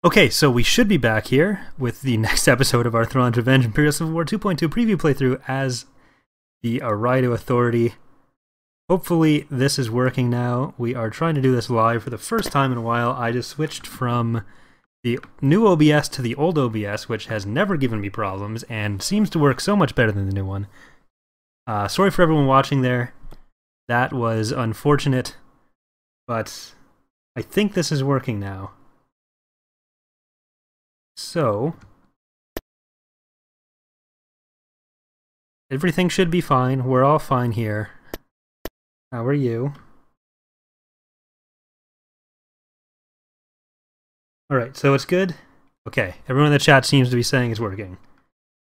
Okay, so we should be back here with the next episode of our Thrawn's Revenge Imperial Civil War 2.2 preview playthrough as the Eriadu Authority. Hopefully this is working now. We are trying to do this live for the first time in a while. I just switched from the new OBS to the old OBS, which has never given me problems and seems to work so much better than the new one. Sorry for everyone watching there. That was unfortunate, but I think this is working now. So, everything should be fine. We're all fine here. How are you? Alright, so it's good? Okay, everyone in the chat seems to be saying it's working.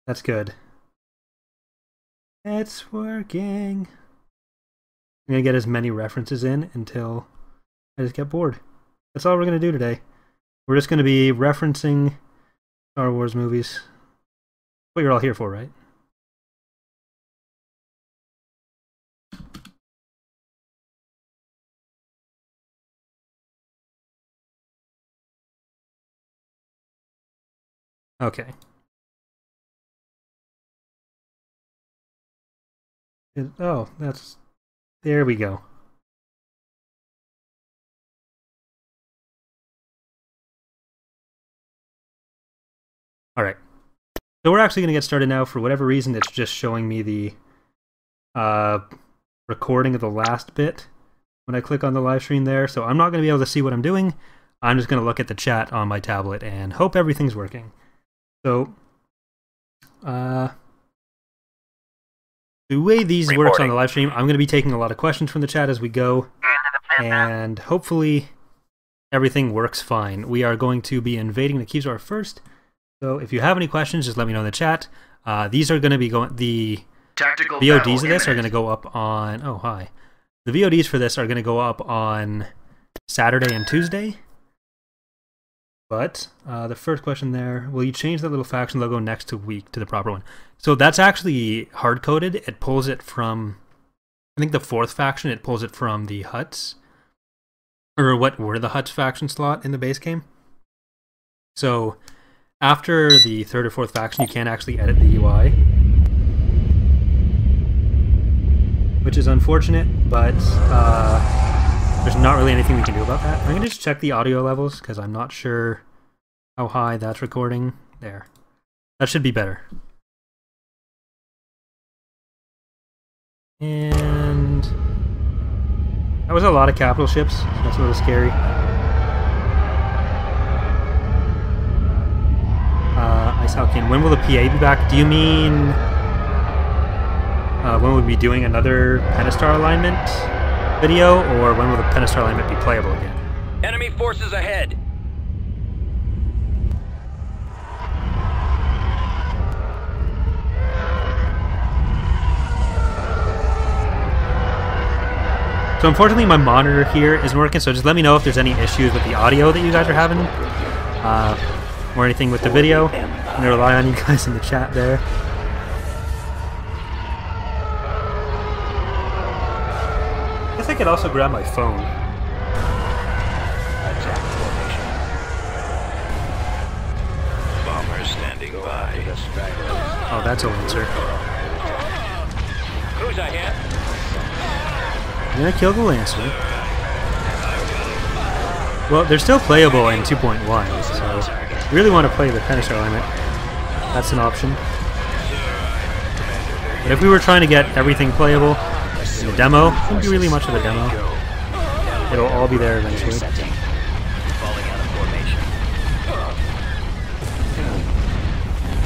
That's good. It's working. I'm gonna get as many references in until I just get bored. That's all we're gonna do today. We're just gonna be referencing Star Wars movies. What you're all here for, right? Okay. Oh, that's... There we go. Alright. So we're actually going to get started now. For whatever reason, it's just showing me the recording of the last bit when I click on the live stream there. So I'm not going to be able to see what I'm doing. I'm just going to look at the chat on my tablet and hope everything's working. So, the way these works on the live stream, I'm going to be taking a lot of questions from the chat as we go. And hopefully everything works fine. We are going to be invading the Keyzar first. So if you have any questions, just let me know in the chat. These are going to be going... The tactical VODs of this are going to go up on... Oh, hi. The VODs for this are going to go up on Saturday and Tuesday. But the first question there, will you change that little faction logo next to week to the proper one? So that's actually hard-coded. It pulls it from... I think the 4th faction, it pulls it from the Hutts. Or what were the Hutts faction slot in the base game. So... After the 3rd or 4th faction, you can't actually edit the UI. Which is unfortunate, but there's not really anything we can do about that. I'm going to just check the audio levels, because I'm not sure how high that's recording. There. That should be better. And... that was a lot of capital ships, so that's a little scary. Icehalkin, when will the PA be back? Do you mean when we'll be doing another Pentastar alignment video, or when will the Pentastar alignment be playable again? Enemy forces ahead. So unfortunately my monitor here isn't working, so just let me know if there's any issues with the audio that you guys are having. Or anything with the video. I'm going to rely on you guys in the chat there. I guess I could also grab my phone. Bomber standing by. Oh, that's a Lancer. Who's ahead? I'm going to kill the Lancer. Well, they're still playable in 2.1, so... really want to play the Pentastar alignment. That's an option. But if we were trying to get everything playable in the demo, it wouldn't be really much of a demo. It'll all be there eventually.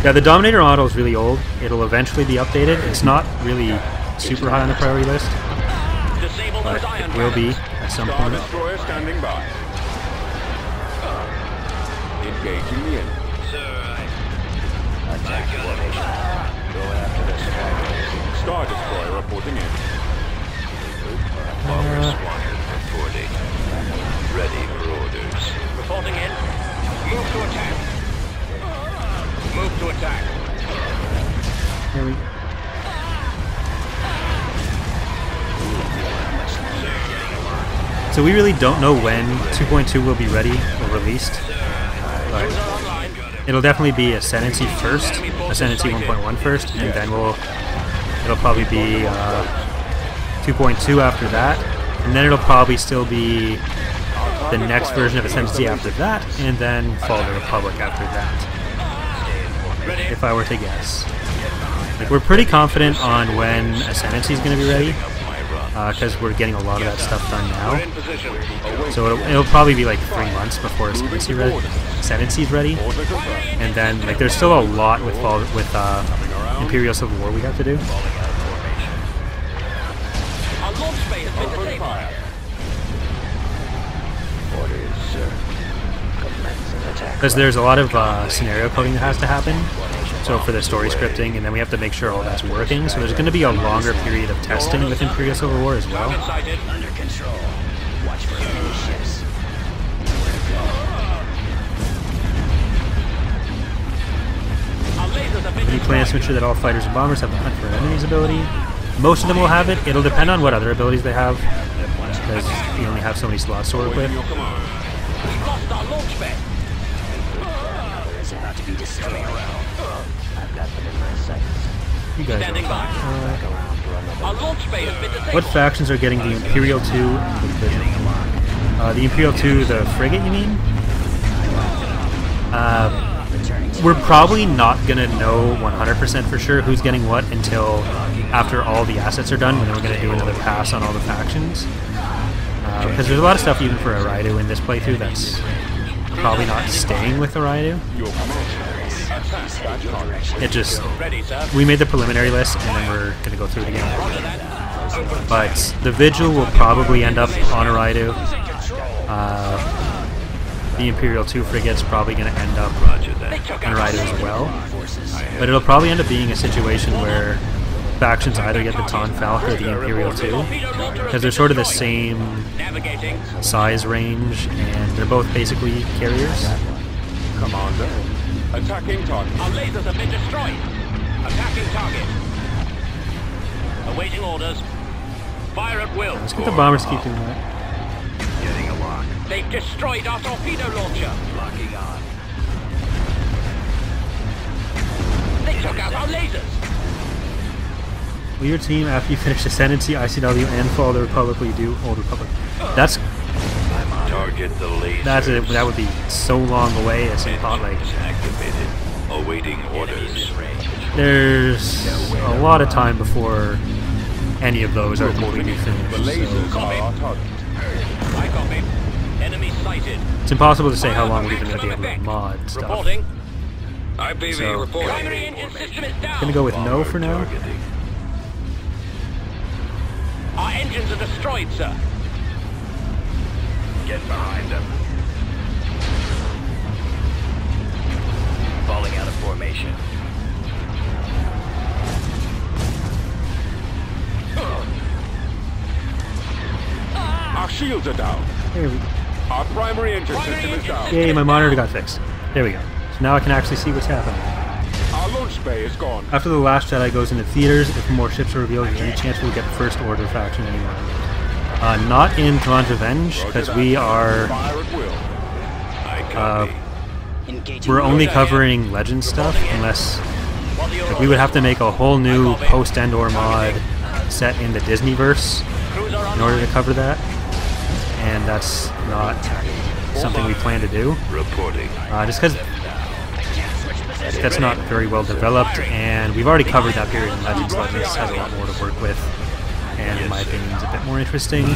Yeah, the Dominator model is really old. It'll eventually be updated. It's not really super high on the priority list, but it will be at some point. Engaging the enemy. Sir, Attack formation. Go after this. Star Destroyer reporting in. Bomber squadron reporting. Ready for orders. Reporting in. Move to attack. Move to attack. There we go. So we really don't know when 2.2 will be ready or released. but it'll definitely be Ascendancy first, Ascendancy 1.1 first, and then it'll probably be 2.2 after that, and then it'll probably still be the next version of Ascendancy after that, and then Fall of the Republic after that, if I were to guess. Like, we're pretty confident on when Ascendancy is going to be ready, because we're getting a lot of that stuff done now. So it'll probably be like 3 months before Ascendancy is ready, and then like there's still a lot with Imperial Civil War we have to do. Because there's a lot of scenario coding that has to happen, so for the story scripting, and then we have to make sure all that's working, so there's going to be a longer period of testing with Imperial Civil War as well. Under control. Watch for enemy ships. He plans to ensure that all fighters and bombers have the hunt for enemies ability. Most of them will have it. It'll depend on what other abilities they have, because we only have so many slots to work with. About to be destroyed. I've got them in my sights. You guys are what factions are getting the Imperial 2 and the Division? The Imperial 2, the frigate, you mean? We're probably not gonna know 100% for sure who's getting what until after all the assets are done, when we're gonna do another pass on all the factions. Because there's a lot of stuff even for Eriadu in this playthrough that's probably not staying with Eriadu. It just, we made the preliminary list and then we're going to go through it again. But the Vigil will probably end up on Eriadu. The Imperial 2 frigate's probably going to end up on Eriadu as well. But it'll probably end up being a situation where factions either get the Thrawn Falcon or the Imperial 2, because they're sort of the same size range, and they're both basically carriers. Commander, attacking target. Our lasers have been destroyed. Attacking target. Awaiting orders. Fire at will. Let's get the bombers to keep doing that. Getting a lock. They've destroyed our torpedo launcher. Locking on. They took out our lasers. Will your team, after you finish Ascendancy, ICW, and Fall of the Republic, will you do Old Republic? That's target the lasers. That would be so long away. It's not like activated. Awaiting orders. There's a lot of time before any of those are completely finished. So I copy. Enemy sighted. it's impossible to say how long we're even going to be able to mod stuff. Reporting. IPV So, reporting. Primary engine system is down. Gonna go with no for now. Our engines are destroyed, sir. Get behind them. Falling out of formation. Our shields are down. There we go. Our primary engine system is down. Yay, my monitor got fixed. There we go. So now I can actually see what's happening. Our launch bay is gone. After The Last Jedi goes into theaters, if more ships are revealed, there's any chance we'll get First Order faction anymore. Not in Thrawn's Revenge, because we are... Fire at will. we're only covering Legend stuff, unless... like, we would have to make a whole new post-Endor mod set in the Disneyverse in order to cover that. And that's not something we plan to do. Reporting. Just because that's not very well developed, and we've already covered that period in Legends. Legends has a lot more to work with, and in my opinion is a bit more interesting.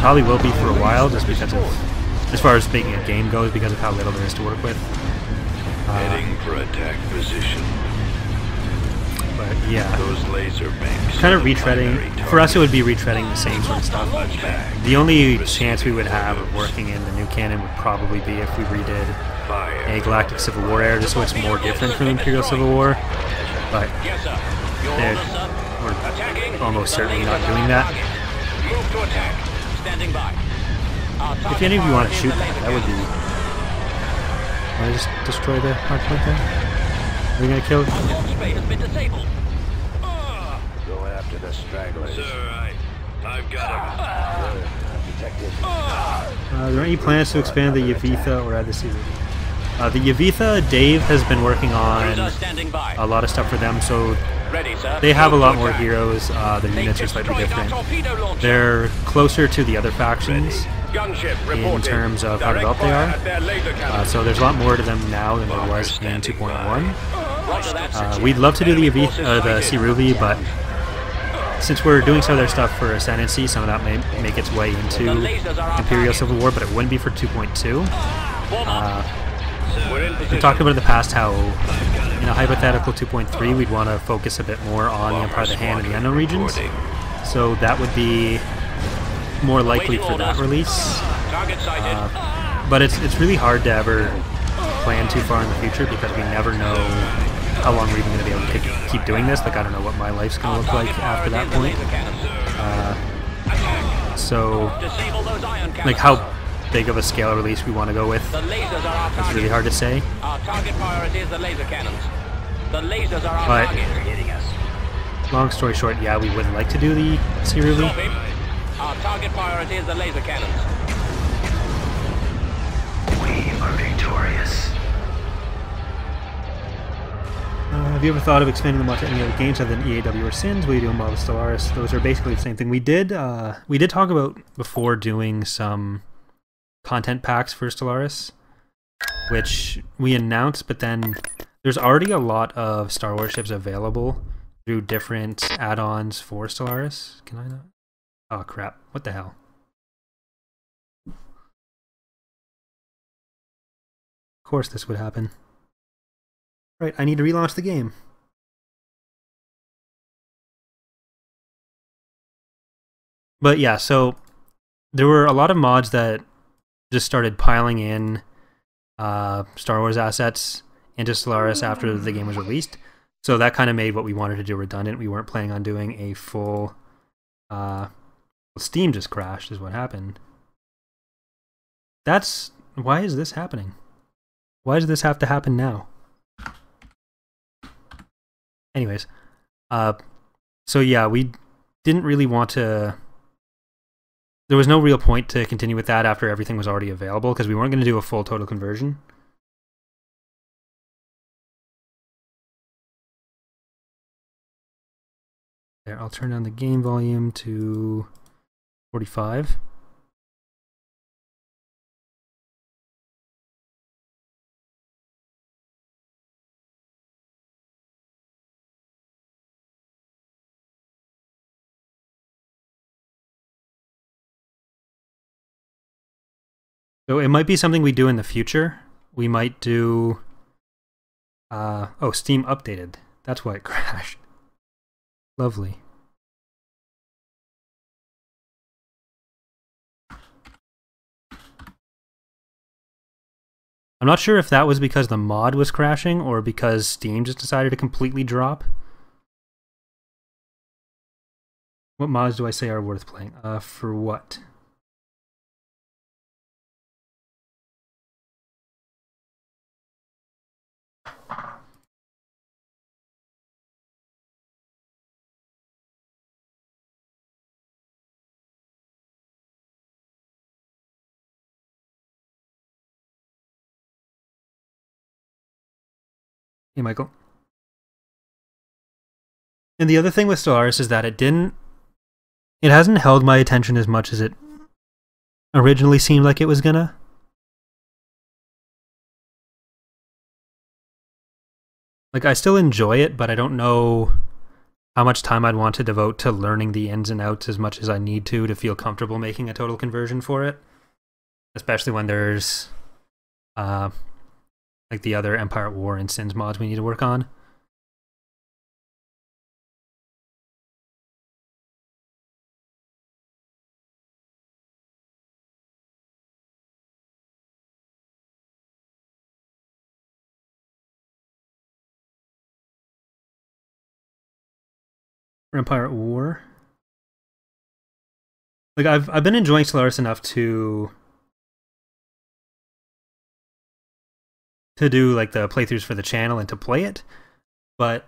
Probably will be for a while, just because of, as far as making a game goes, because of how little there is to work with. Heading for attack position. But yeah, Those laser banks. kind of retreading. For us, it would be retreading the same sort of stuff. The only chance we would have of working in the new canon would probably be if we redid a Galactic Civil War era, just so it's more different from Imperial Civil War. But Yes, sir. Your There- orders, sir. we're Attacking. almost certainly not doing that. Move to attack. Standing by. If any of you want to shoot that would be... Want to just destroy the hard point there? Are we going to kill... Our launch bay has been disabled. Go after the stragglers. Sir, I've got him. Detected. Are there any plans to expand the Yavitha or add the season? The Yavitha, Dave has been working on Cruiser standing by. a lot of stuff for them, so Ready, sir. they have a Move lot to more attack. heroes. The They've units are slightly destroyed our different. torpedo launcher. They're closer to the other factions Gunship in reporting. terms of how Direct developed they fire are. at their laser cannons. So there's a lot more to them now than there was in standing 2.1. Roger that. We'd love to do the Enemy forces the sighted. Siruvi, but since we're doing some of their stuff for Ascendancy, some of that may make its way into Imperial Civil War, but it wouldn't be for 2.2. Warm up. We're in We position. talked about in the past how, in a hypothetical 2.3, we'd want to focus a bit more on the Empire of the Hand and the Unknown regions. So that would be more likely for that release. Target sighted. But it's really hard to ever plan too far in the future because we never know how long we're even going to be able to keep doing this. Like, I don't know what my life's going to look like after that point. So, Disable those ion cannons. like, how big of a scale release we want to go with, The lasers are our it's target. really hard to say. Our target priority is the laser cannons. The lasers are our But- target. They're hitting us. Long story short, yeah, we would like to do the Siruvi. Stop him. Our target priority is the laser cannons. We are victorious. Have you ever thought of expanding them onto any other games other than EAW or Sins? Will you do a Marvel Stellaris? Those are basically the same thing. We did talk about before doing some content packs for Stellaris, which we announced, but then there's already a lot of Star Wars ships available through different add-ons for Stellaris. Can I not? Oh crap, what the hell? Of course this would happen. Right, I need to relaunch the game. But yeah, so there were a lot of mods that just started piling in Star Wars assets into Stellaris after the game was released. So that kind of made what we wanted to do redundant. We weren't planning on doing a full... Steam just crashed is what happened. Why is this happening? Why does this have to happen now? Anyways, so yeah, we didn't really want to... There was no real point to continue with that after everything was already available, because we weren't going to do a full total conversion. There, I'll turn down the game volume to 45. So it might be something we do in the future. We might do... oh, Steam updated. That's why it crashed. Lovely. I'm not sure if that was because the mod was crashing or because Steam just decided to completely drop. What mods do I say are worth playing? For what? Hey, Michael. And the other thing with Stellaris is that it hasn't held my attention as much as it originally seemed like it was gonna. Like, I still enjoy it, but I don't know how much time I'd want to devote to learning the ins and outs as much as I need to feel comfortable making a total conversion for it. Especially when there's like the other Empire at War and Sins mods we need to work on. For Empire at War. Like, I've been enjoying Stellaris enough to do like the playthroughs for the channel and to play it, but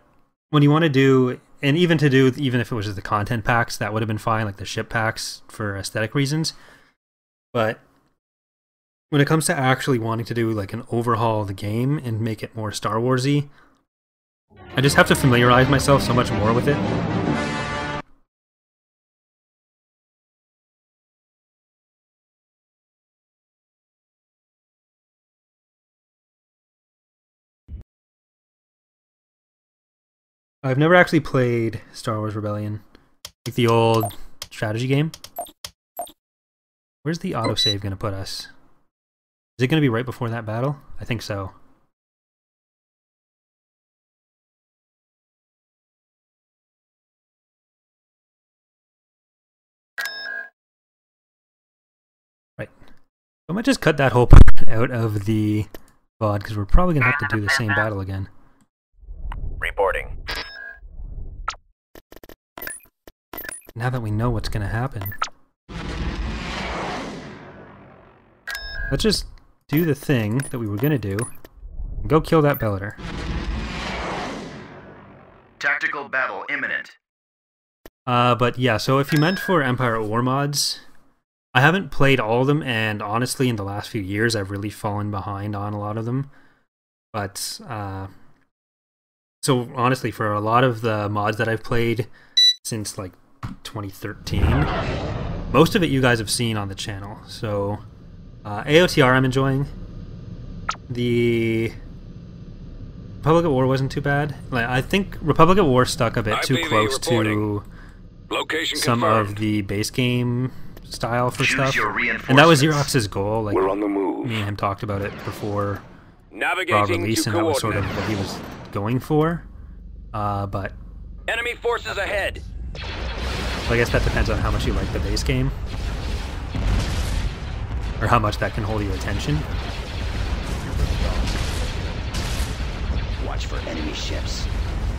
when you want to do, and even to do, even if it was just the content packs, that would have been fine, like the ship packs for aesthetic reasons. But when it comes to actually wanting to do like an overhaul of the game and make it more Star Wars-y, I just have to familiarize myself so much more with it. I've never actually played Star Wars Rebellion, like the old strategy game. Where's the autosave going to put us? Is it going to be right before that battle? I think so. Right. I might just cut that whole part out of the VOD because we're probably going to have to do the same battle again. Reporting. Now that we know what's going to happen. Let's just do the thing that we were going to do and go kill that Bellator. Tactical battle imminent. But yeah, so if you meant for Empire at War mods, I haven't played all of them, and honestly in the last few years I've really fallen behind on a lot of them. But, so honestly, for a lot of the mods that I've played since like 2013, most of it you guys have seen on the channel. So AOTR I'm enjoying. The Republic at War wasn't too bad. Like, I think Republic at War stuck a bit too close to some of the base game style for stuff, and that was Xerox's goal. Like, We're on the move. me and him talked about it before Navigating release, to and that was sort of coordinates. what he was going for. But Enemy forces ahead. I guess that depends on how much you like the base game, or how much that can hold your attention. Watch for enemy ships.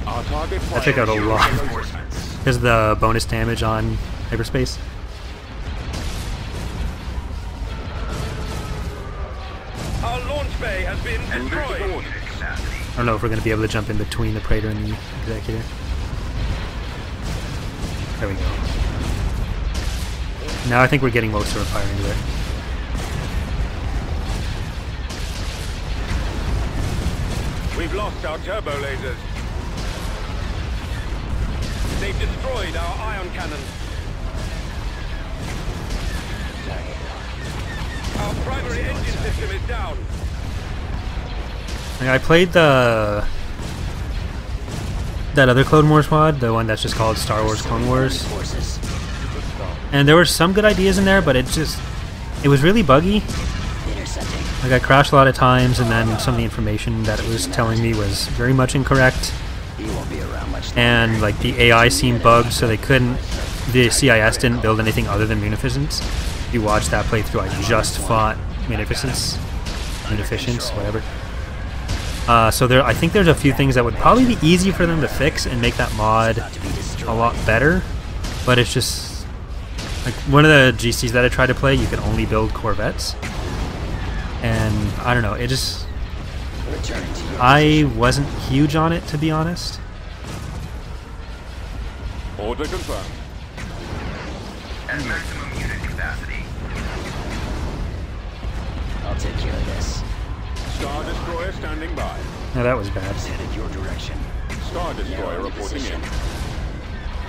Our target I took out a lot Reinforcements. because of the bonus damage on hyperspace. Our launch bay has been destroyed. I don't know if we're going to be able to jump in between the Praetor and the Executor. There we go. Now I think we're getting most of our fire into it. We've lost our turbo lasers. They've destroyed our ion cannon. Our primary engine system is down. Like, I played that other Clone Wars mod, the one that's just called Star Wars Clone Wars, Forces. and there were some good ideas in there, but it was really buggy. Intercepting. Like, I crashed a lot of times, and then some of the information that it was telling me was very much incorrect. He won't be around much longer. And like the AI seemed bugged, so the CIS didn't build anything other than Munificence. If you watch that playthrough, I just fought Munificence, whatever. So I think there's a few things that would probably be easy for them to fix and make that mod About to be destroyed. a lot better, but it's just like one of the GCs that I tried to play, you could only build Corvettes, and I don't know, it just, Returning to your I wasn't huge on it, to be honest. Order confirmed. At maximum unit capacity. I'll take care of this. Star Destroyer standing by. No, that was bad. It's headed your direction. Star Destroyer reporting in.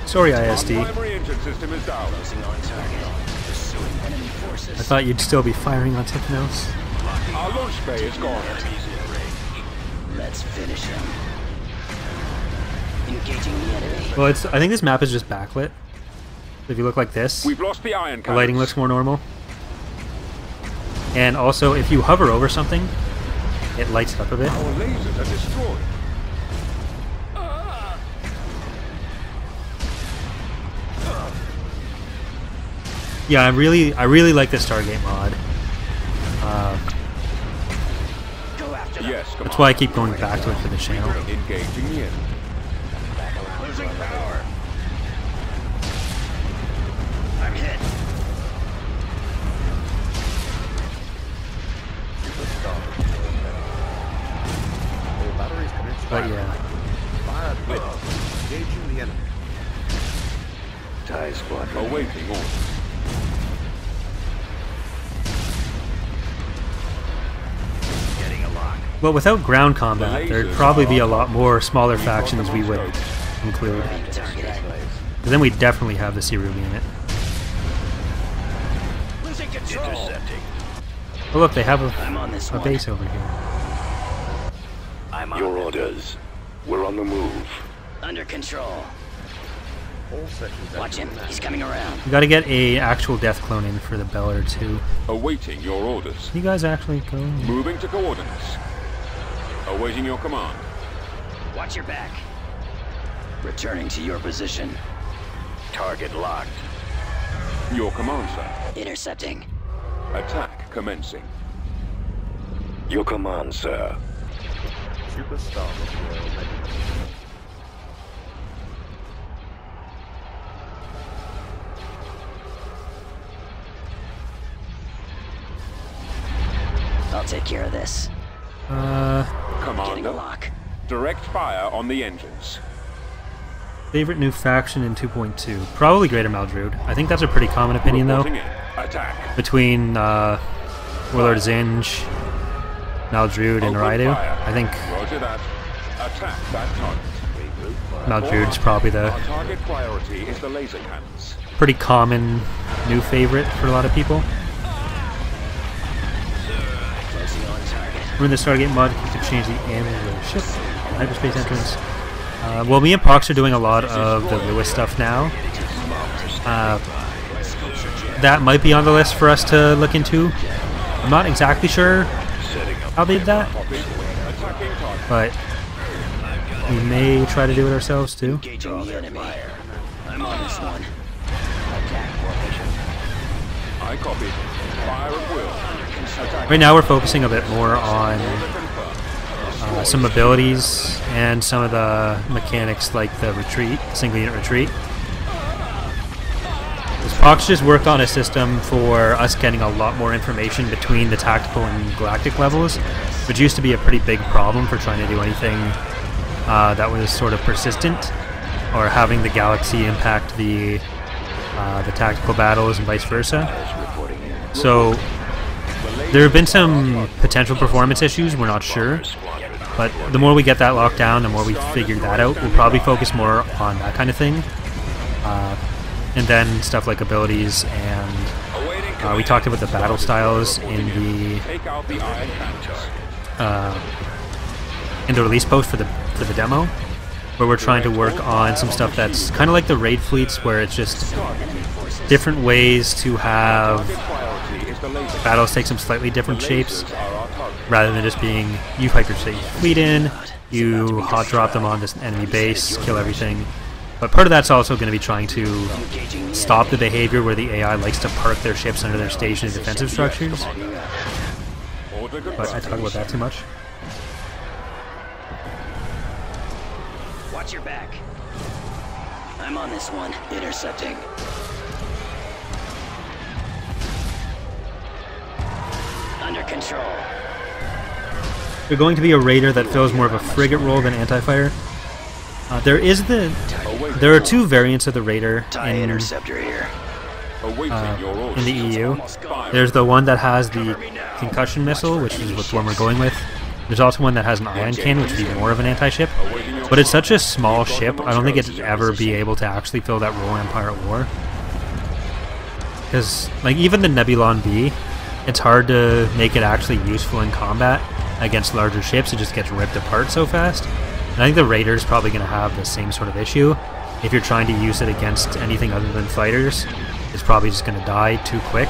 Sorry, Our ISD. primary engine system is down. Closing on target. Pursuing enemy forces. I thought you'd still be firing on something else. Our launch bay is gone. Let's finish him. Engaging the enemy. Well, I think this map is just backlit. If you look like this, We've lost the iron the cannons. lighting looks more normal. And also, if you hover over something, it lights it up a bit. Our lasers are destroyed. Yeah, I really like the Stargate mod. Go after them. Yes, come That's on. why I keep going back to it for the channel. Engaging the enemy. Losing power. I'm hit. But yeah, Engaging the enemy. TIE squad. Awaiting orders. Well, without ground combat, there'd probably be a lot more smaller factions we would include. But then we'd definitely have the Cerulean in it. Losing control. Intercepting. Oh look, they have I'm on this a one. base over here. I'm on Your it. orders. We're on the move. Under control. Watch him. He's coming around. We gotta get a actual death clone in for the Beller too. Awaiting your orders. You guys actually go? Moving to coordinates. Awaiting your command. Watch your back. Returning to your position. Target locked. Your command, sir. Intercepting. Attack commencing. Your command, sir. I'll take care of this. Getting a Commander, lock. direct fire on the engines. Favorite new faction in 2.2? Probably Greater Maldrude. I think that's a pretty common opinion though. Reporting in. Attack. Between Warlord Zinj, Maldrude, and Open Eriadu. fire. I think Roger that. Attack that target. Maldrude's probably the Our target priority is the laser cannons. pretty common new favorite for a lot of people. Closing on target. We're in the Stargate mod, you can change the angle of the ship, hyperspace entrance. Well, me and Pox are doing a lot of the Lewis stuff now. That might be on the list for us to look into. I'm not exactly sure how they did that, Attacking target. but we may try to do it ourselves too. Engaging the enemy. I'm on this one. Attack formation. I copy. Fire at will. Attack. Right now we're focusing a bit more on some abilities and some of the mechanics like the retreat, single unit retreat. Pox just worked on a system for us getting a lot more information between the tactical and galactic levels, which used to be a pretty big problem for trying to do anything that was sort of persistent, or having the galaxy impact the tactical battles and vice versa. So there have been some potential performance issues, we're not sure, but the more we get that locked down, the more we figure that out, we'll probably focus more on that kind of thing. And then stuff like abilities, and we talked about the battle styles in the Take out the iron cannons. release post for the demo, where we're trying to work on some stuff that's kind of like the raid fleets, where it's just different ways to have Priority is the laser. battles take some slightly different shapes, Lasers are our target. rather than just being you pipe your fleet in, you hot drop them on this enemy base, kill everything. But part of that's also going to be trying to Engaging the stop the behavior where the AI likes to park their ships under their station in defensive structures. Order But I confirmed. talk about that too much. Watch your back. I'm on this one. Intercepting. Under control. They're going to be a raider that fills more of a frigate role than anti-fire. There are two variants of the raider TIE in interceptor here. Awaiting your orders. the EU. Fire. There's the one that has the concussion missile, which is what the one we're going with. There's also one that has an ion cannon, which would be more of an anti-ship. But it's such a small ship, I don't think it'd ever be able to actually fill that role in Empire at War. Because, like, even the Nebulon B, it's hard to make it actually useful in combat against larger ships. It just gets ripped apart so fast. And I think the Raider's probably going to have the same sort of issue. If you're trying to use it against anything other than fighters, it's probably just going to die too quick.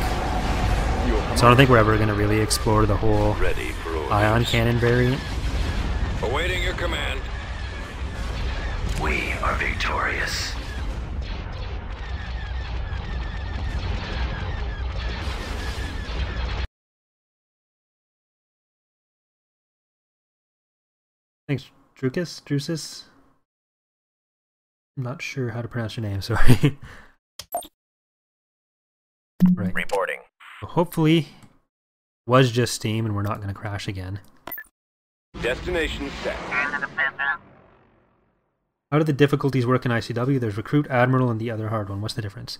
So I don't think we're ever going to really explore the whole Ready for orders. ion cannon variant. Awaiting your command. We are victorious. Thanks, Drusus? I'm not sure how to pronounce your name, sorry. Right. Reporting. So hopefully, it was just Steam and we're not going to crash again. Destination set. How do the difficulties work in ICW? There's Recruit, Admiral, and the other hard one. What's the difference?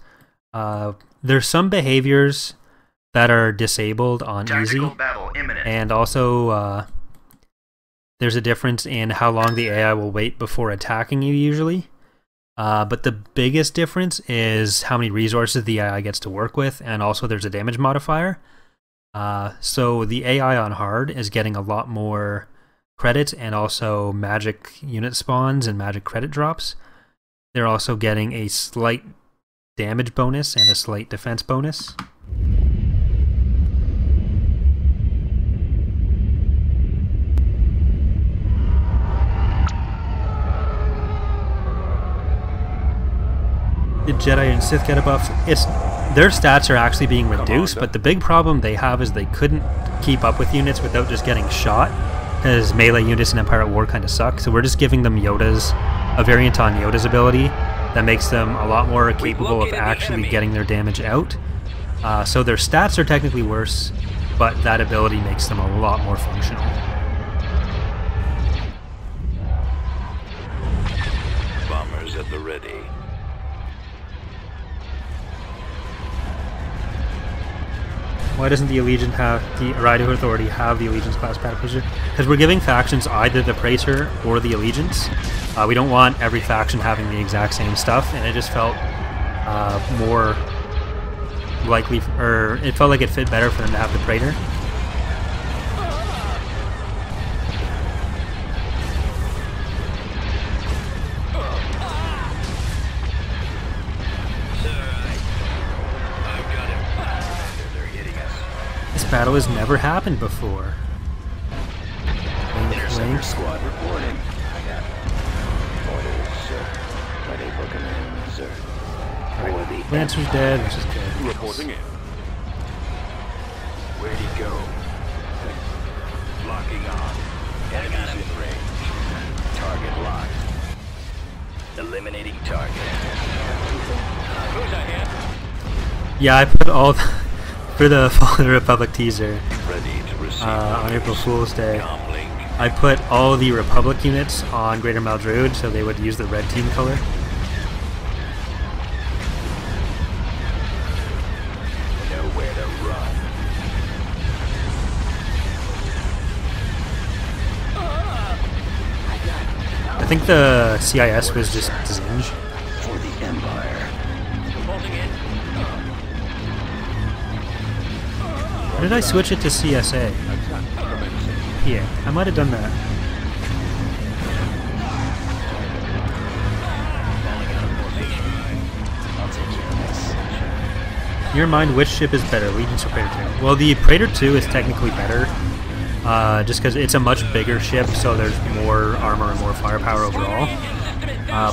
There's some behaviors that are disabled on easy, Tactical battle imminent. and also there's a difference in how long the AI will wait before attacking you usually. But the biggest difference is how many resources the AI gets to work with, and also there's a damage modifier. So the AI on hard is getting a lot more credit and also magic unit spawns and magic credit drops. They're also getting a slight damage bonus and a slight defense bonus. The Jedi and Sith get a buff. Their stats are actually being reduced, but the big problem they have is they couldn't keep up with units without just getting shot, because melee units in Empire at War kind of suck. So we're just giving them a variant on Yoda's ability that makes them a lot more capable of actually getting their damage out. So their stats are technically worse, but that ability makes them a lot more functional. Bombers at the ready. Why doesn't the Allegiant have the Eriadu Authority have the Allegiance class battle cruiser? Because we're giving factions either the Praetor or the Allegiance. We don't want every faction having the exact same stuff, and it just felt more likely, or it felt like it fit better for them to have the Praetor. Battle has never happened before. Interceptor squad reporting. I got orders, sir. Ready for command, sir. Right. Lancer's dead, which is good. Reporting in. Where'd he go? Locking on. Enemies in range. Target locked. Eliminating target. Who's ahead? Yeah, I put all the, for the Fall of the Republic teaser Ready to receive on April Fool's Day. comlink. I put all the Republic units on Greater Maldruid so they would use the red team color. Nowhere to run. I think the CIS was just Zinj. For the Empire. Reporting in. Or did I switch it to CSA? Yeah, I might have done that. I'll take care of this. In your mind, which ship is better, Allegiance or Praetor 2? Well, the Praetor 2 is technically better, just because it's a much bigger ship, so there's more armor and more firepower overall.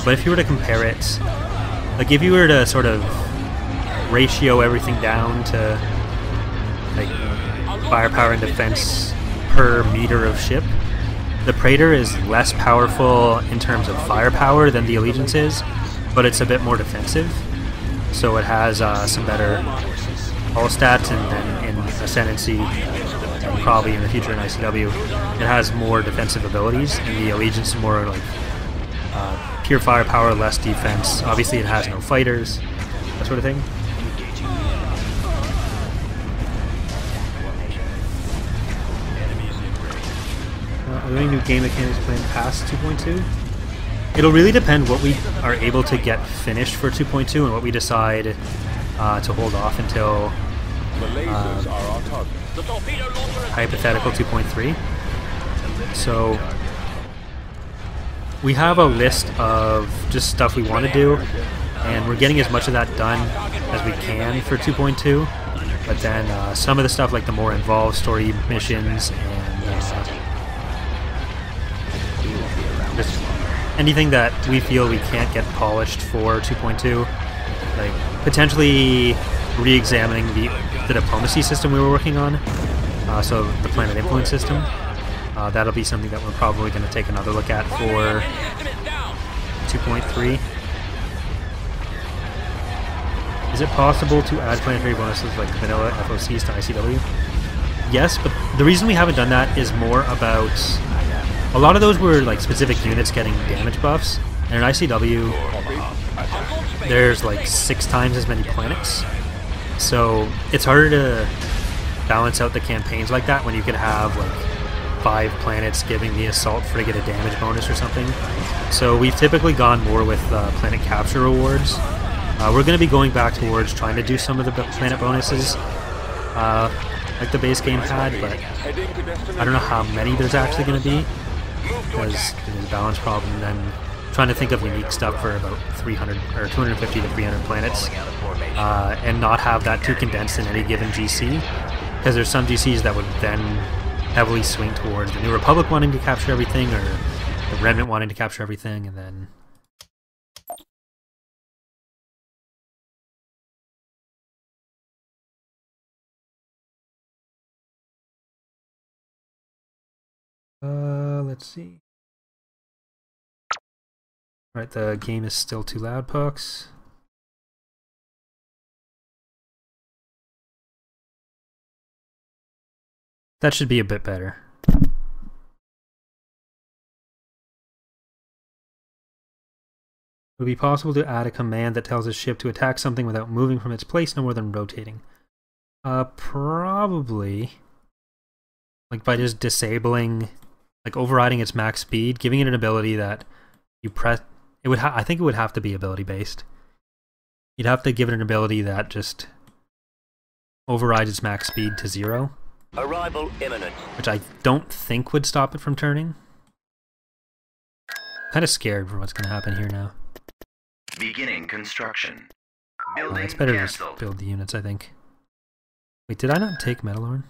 But if you were to compare it, like if you were to sort of ratio everything down to like firepower and defense per meter of ship, the Praetor is less powerful in terms of firepower than the Allegiance is, but it's a bit more defensive. So it has some better hull stats, and then in Ascendancy, and probably in the future in ICW, it has more defensive abilities, and the Allegiance is more like pure firepower, less defense. Obviously it has no fighters, that sort of thing. Are there any new game mechanics planned past 2.2? It'll really depend what we are able to get finished for 2.2 and what we decide to hold off until The lasers are our target. The torpedo launcher is hypothetical 2.3. So we have a list of just stuff we want to do, and we're getting as much of that done as we can for 2.2. But then some of the stuff, like the more involved story missions and just anything that we feel we can't get polished for 2.2, like potentially re-examining the diplomacy system we were working on, so the planet influence system. That'll be something that we're probably going to take another look at for 2.3. Is it possible to add planetary bonuses like vanilla FOCs to ICW? Yes, but the reason we haven't done that is more about... A lot of those were like specific units getting damage buffs, and in ICW there's like 6 times as many planets, so it's harder to balance out the campaigns like that when you could have like 5 planets giving the assault frigate a damage bonus or something. So we've typically gone more with planet capture rewards. We're going to be going back towards trying to do some of the planet bonuses like the base game had, but I don't know how many there's actually going to be, because there's a balance problem. And then trying to think of unique stuff for about 300 or 250 to 300 planets, and not have that too condensed in any given GC, because there's some GCs that would then heavily swing towards the New Republic wanting to capture everything, or the Remnant wanting to capture everything, and then let's see. Alright, the game is still too loud, Pucks. That should be a bit better. It would be possible to add a command that tells a ship to attack something without moving from its place no more than rotating. Probably. Like by just disabling, like overriding its max speed, giving it an ability that you press. It would. I think it would have to be ability based. You'd have to give it an ability that just overrides its max speed to 0. Arrival imminent. Which I don't think would stop it from turning. Kind of scared for what's going to happen here now. Beginning construction. Building It's better to canceled. just build the units, I think. Wait, did I not take Metalorn?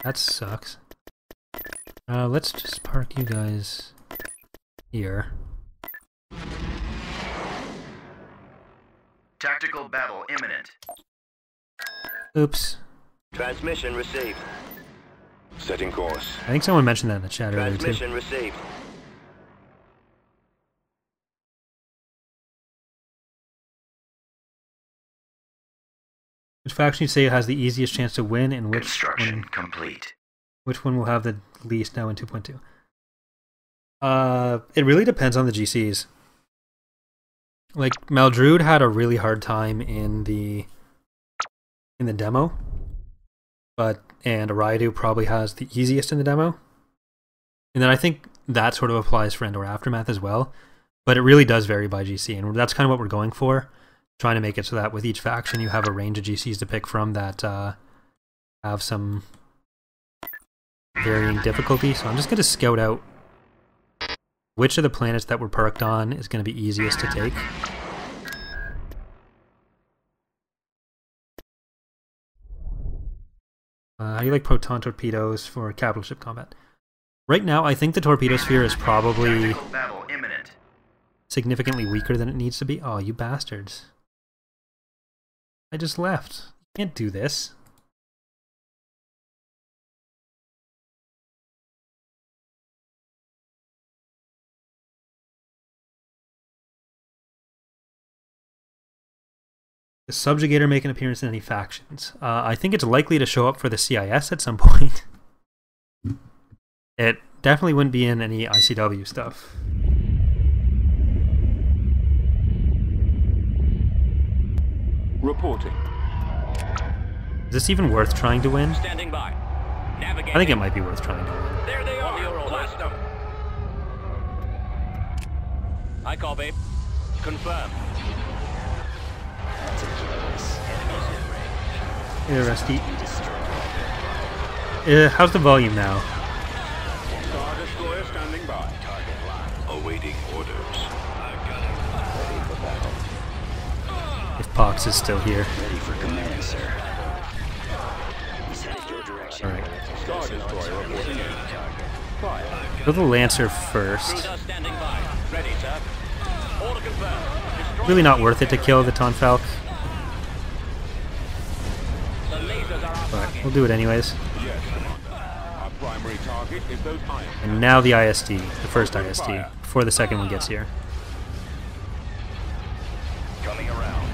That sucks. Let's just park you guys here. Tactical battle imminent. Oops. Transmission received. Setting course. I think someone mentioned that in the chat earlier too. Transmission received. Which faction you say has the easiest chance to win, and Construction complete. which one will have the least now in 2.2? It really depends on the GCs. Like Maldrude had a really hard time in the demo, and Eriadu probably has the easiest in the demo. And then I think that sort of applies for Endor Aftermath as well. But it really does vary by GC, and that's kind of what we're going for. Trying to make it so that with each faction you have a range of GCs to pick from that have some varying difficulty. So I'm just going to scout out which of the planets that we're perked on is going to be easiest to take. How do you like proton torpedoes for capital ship combat? Right now, I think the torpedo sphere is probably Tactical battle imminent. significantly weaker than it needs to be. Oh, you bastards. I just left. You can't do this. The subjugator make an appearance in any factions. I think it's likely to show up for the CIS at some point. It definitely wouldn't be in any ICW stuff. Reporting. Is this even worth trying to win? Standing by. Navigating. I think it might be worth trying to win. There they are. Blast them. I copy. Confirm. Yeah, Rusty. How's the volume now? Star Destroyer standing by. Awaiting orders. If Pox is still here. Ready for command, sir. He's headed your direction. Alright. Star Destroyer reporting in. Fire. Go the Lancer first. Cruiser standing by. Ready, sir. Order confirmed. Destroy Really not worth it to kill the Tonfalk, the lasers are our but target. we'll do it anyways. Yes, Commander. Our primary target is those iron. And now the ISD, the first ISD, before the second one gets here. Coming around.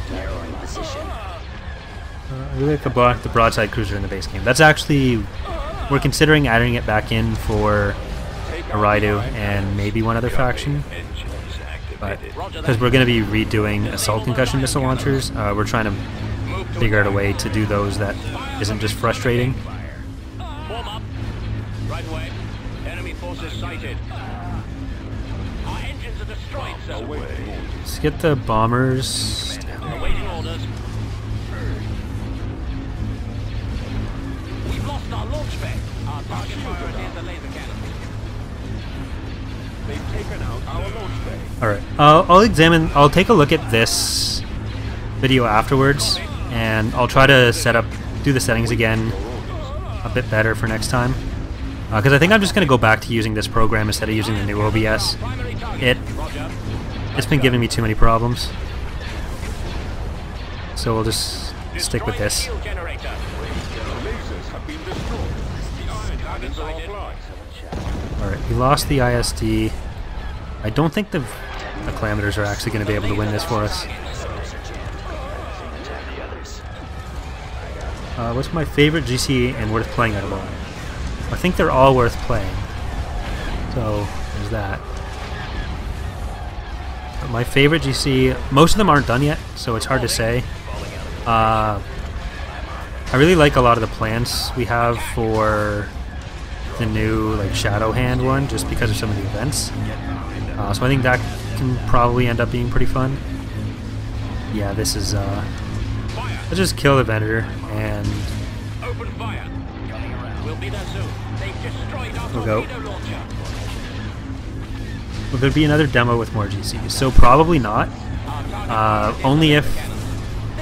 Narrowing position. I really like the broadside cruiser in the base game. That's actually, we're considering adding it back in for Eriadu and maybe one other faction. Engines But activated. because we're going to be redoing assault concussion missile launchers, we're trying to Move figure out a way to do those that isn't just frustrating. Form up. Right away. Enemy forces sighted. Our engines are destroyed, sir. Let's get the bombers. Awaiting orders. We've lost our launch bay. Our target priority is the laser cannon. They've taken out our launch bay. Alright, I'll take a look at this video afterwards, and I'll try to do the settings again a bit better for next time. Because I think I'm just going to go back to using this program instead of using the new OBS. It's been giving me too many problems. So we'll just stick with this. The lasers have been destroyed. The iron cannons are offline. Alright, we lost the ISD. I don't think the Acclamators are actually going to be able to win this for us. What's my favorite GC and worth playing out of all? I think they're all worth playing. So, there's that. But my favorite GC, most of them aren't done yet, so it's hard to say. I really like a lot of the plans we have for the new Shadow Hand one, just because of some of the events. So I think that can probably end up being pretty fun. Yeah, this is let's just kill the Venator and Open fire. We'll be there soon. They've destroyed our we'll go. torpedo launcher. Will there be another demo with more GCs? So probably not. Only if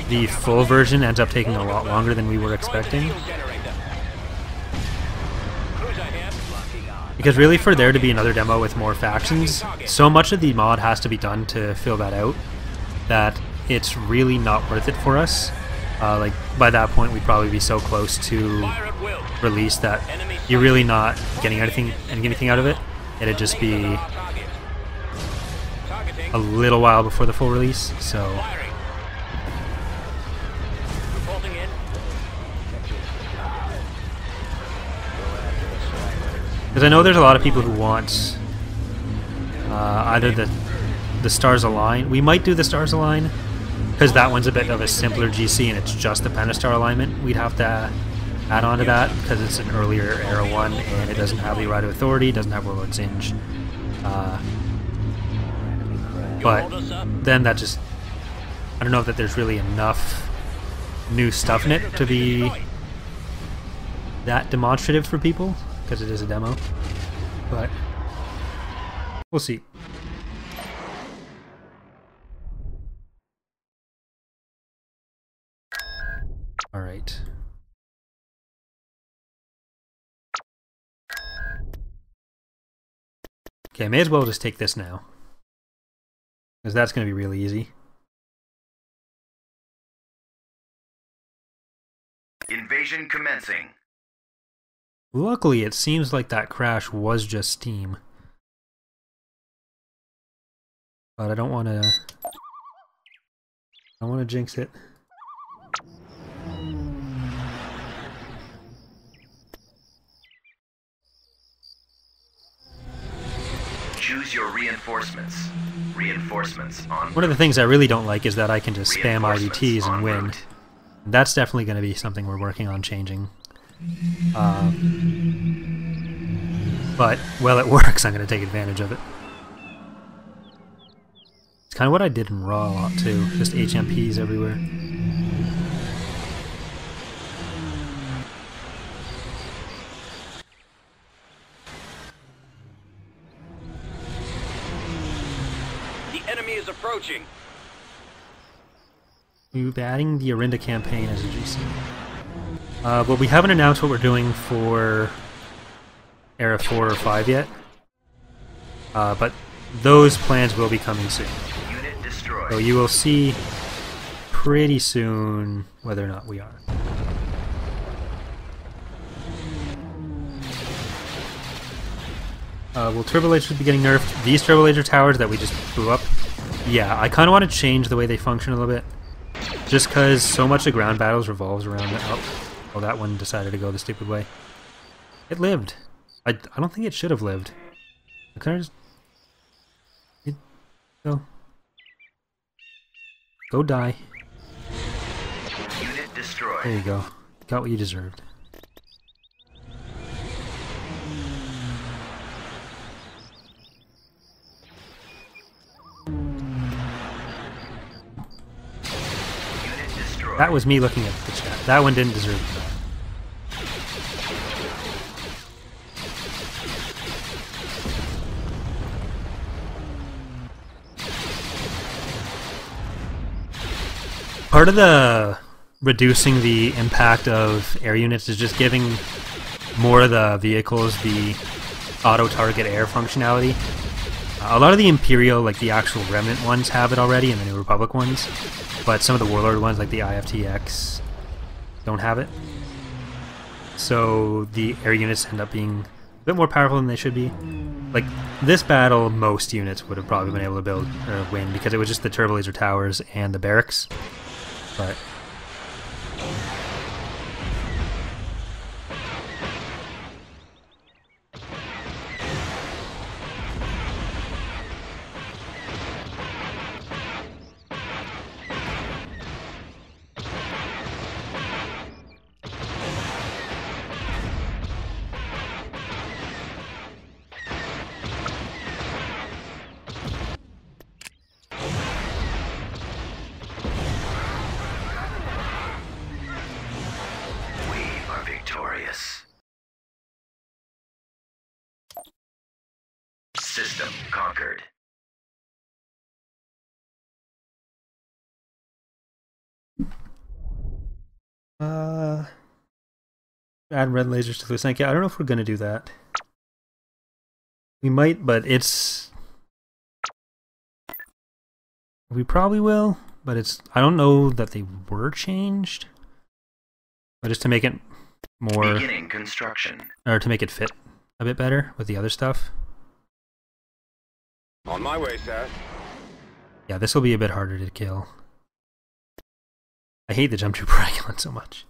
the full version ends up taking a lot longer than we were expecting. Because really, for there to be another demo with more factions, so much of the mod has to be done to fill that out that it's really not worth it for us. By that point, we'd probably be so close to release that you're really not getting anything out of it. It'd just be a little while before the full release. So. Because I know there's a lot of people who want either the Stars Align. We might do the Stars Align, because that one's a bit of a simpler GC and it's just the Pentastar alignment. We'd have to add on to that, because it's an earlier era one and it doesn't have the Eriadu Authority, doesn't have Warlord Singe. But then that just... I don't know that there's really enough new stuff in it to be that demonstrative for people, because it is a demo, but we'll see. All right. Okay, may as well just take this now, because that's going to be really easy. Invasion commencing. Luckily, it seems like that crash was just Steam. But I don't want to... I want to jinx it. Choose your reinforcements. Reinforcements on. One of the things I really don't like is that I can just spam IVTs and win. route. That's definitely going to be something we're working on changing. But, well, it works. I'm going to take advantage of it. It's kind of what I did in Raw a lot, too. Just HMPs everywhere. The enemy is approaching. We'll be adding the Orinda campaign as a GC. But we haven't announced what we're doing for Era 4 or 5 yet. But those plans will be coming soon. Unit destroyed. So you will see pretty soon whether or not we are. Will Turbo Lasers be getting nerfed? These Turbo Laser towers that we just blew up? Yeah, I kind of want to change the way they function a little bit. Just because so much of ground battles revolves around that. Oh, that one decided to go the stupid way. It lived. I don't think it should have lived. I kind of just... Go die. Unit destroyed. There you go. Got what you deserved. Unit destroyed. That was me looking at the chat. That one didn't deserve that. Part of the reducing the impact of air units is just giving more of the vehicles the auto-target air functionality. A lot of the Imperial, like the actual Remnant ones, have it already, and the New Republic ones, but some of the Warlord ones, like the IFTX, don't have it. So the air units end up being a bit more powerful than they should be. Like, this battle, most units would have probably been able to build or win, because it was just the turbo laser towers and the barracks. But Victorious. System conquered. add red lasers to the tank. Yeah, I don't know if we're gonna do that. We might, but we probably will, but I don't know that they were changed. But just to make it more... Beginning construction. Or to make it fit a bit better with the other stuff. On my way, sir. Yeah, this will be a bit harder to kill. I hate the Jump Trooper icon so much.